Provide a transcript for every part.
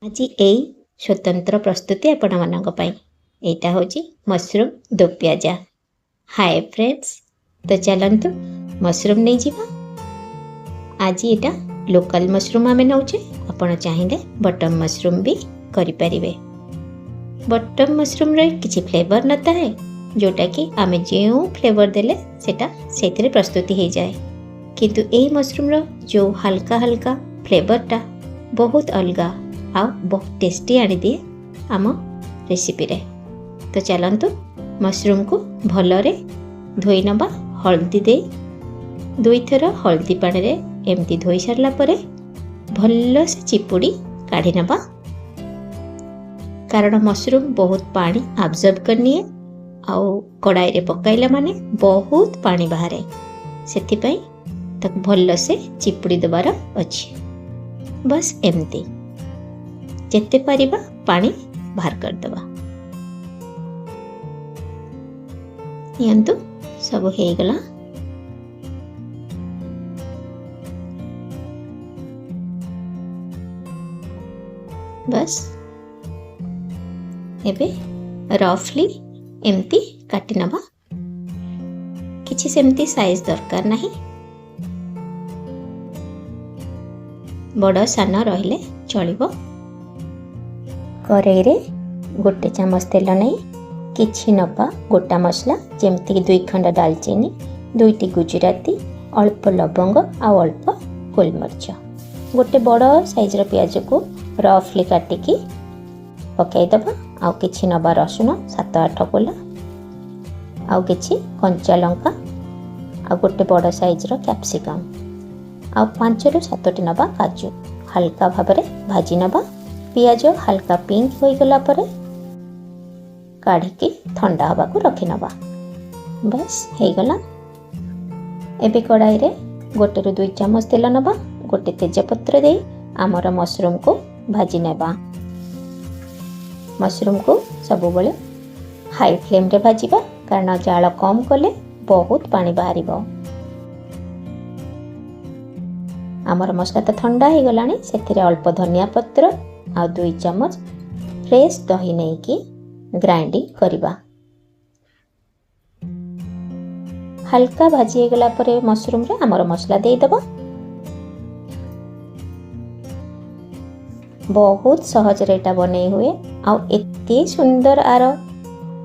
आज यही स्वतंत्र प्रस्तुति आपण मानक पई एटा होची मशरूम दो प्याजा। हाय फ्रेंड्स, तो चलंतु मशरूम नहीं जीवा। आज एटा लोकल मशरूम आमे नौचे, आपण चाहिले बटन मशरूम भी करि परिबे। बटन मशरूम रे किछि फ्लेवर नता है, जोटा कि आमे जेउ फ्लेवर देले सेटा सेथिरे प्रस्तुति हे जाए, किंतु एही मशरूम रो जो हल्का हल्का फ्लेवरटा बहुत अलगा आ बहुत टेस्टी आनी दिए आम रेसिपी रे। तो चलंतु मशरूम को भलरे धोई नबा। हल्दी दे दुई थर हल्दी पानी रे एमती धोई सारला परे भल से चिपुड़ी काढ़ी नबा, कारण मशरूम बहुत पानी अब्जॉर्ब करनिए आउ कड़ाई रे पकाइला माने बहुत पानी बाहरे, सेथिपई तक भल से चिपुड़ी दबार अछि। बस एमती जेते परिबा पानी बाहर कर दबा। यंतु सब हो गला। बस एबे रफली एमती काटी नबा। किछि सेमती साइज दरकार नहीं, बड़ सान रहिले चलिबो। कड़ाई रे गोटे चामच तेल नहीं किछि नबा गोटा मसला, जेमती कि 2 खंड दालचीनी, 2टी गुजराती, अल्प लवंग आ अल्प गोलमरिच। गोटे बड़ साइज रो प्याज को रफली काटिकी पकाई दबा। आउ किछि नबा रसुण 7-8 कोला, आउ किछि कंचा लंका, आ गोटे बड़ साइज रो कैप्सिकम, आउ 5-7टी नबा काजू। हल्का भाबरे भाजी नबा। पियाज हल्का पिंक हो गला परे काढ़ी की ठंडा हवा को रखी नबा। बस हो गला। एबे कड़ाई रे 1-2 चामच तेल नबा। गोटे तेजपत्र दे आमर मशरूम को भाजी नेबा। मशरूम को सब बेले हाई फ्लेम रे भाजीबा, कारण जाल कम कले बहुत पानी बाहरिबो। आमर मसला तो ठंडा हो गलानी, सेथिरे अल्प धनिया पत्र आ 2 चामच फ्रेश दही नहीं कि ग्राइंडिंग करिबा। हल्का भाजी हो गला परे मशरूम रे आमर मसला दे दबा। बहुत सहज रेटा बनै हुए आ एते सुंदर आर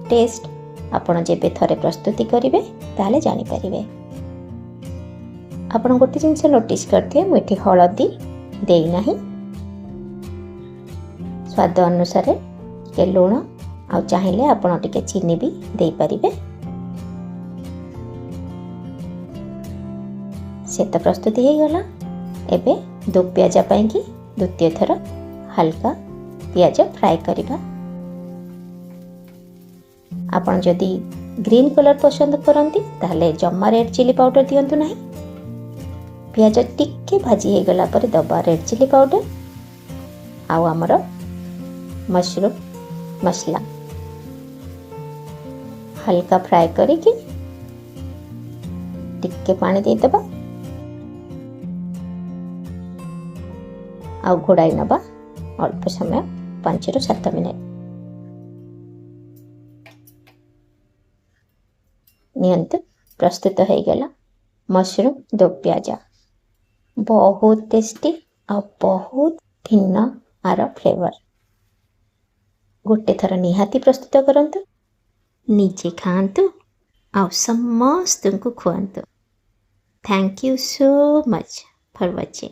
टेस्ट आपण जेबे थरे प्रस्तुति करिवे ताले जानि परिवे। आपण गोटे जिनसे नोटिस करथिए, मुठी हळदी देई नाही। स्वाद अनुसार के लूण आ चाहिले आपण टिके चीनी भी दे परिबे। से तो प्रस्तुति हो गला। एबे दो प्याजा पई कि द्वितीय थर हल्का प्याज फ्राई करिबा। आपण जदी ग्रीन कलर पसंद करंती ताले जम्मा रेड चिली पाउडर दियंतु नाही। प्याज टिके भाजी हो गला पर दबा रेड चिली पाउडर आउ हमर मशरूम मसला हल्का फ्राई करिकी टिके पानी दे दबा। आउ घोड़ाई नबा अल्प समय 5-7 मिनट। नियंतु प्रस्तुत हो गला मशरूम दो प्याजा। बहुत टेस्टी आ बहुत भिन्न आर फ्लेवर। गोटे थर निहाती प्रस्तुत करंतु, निजे खांतु आ समस्त को खुआंतु। Thank you so much for watching.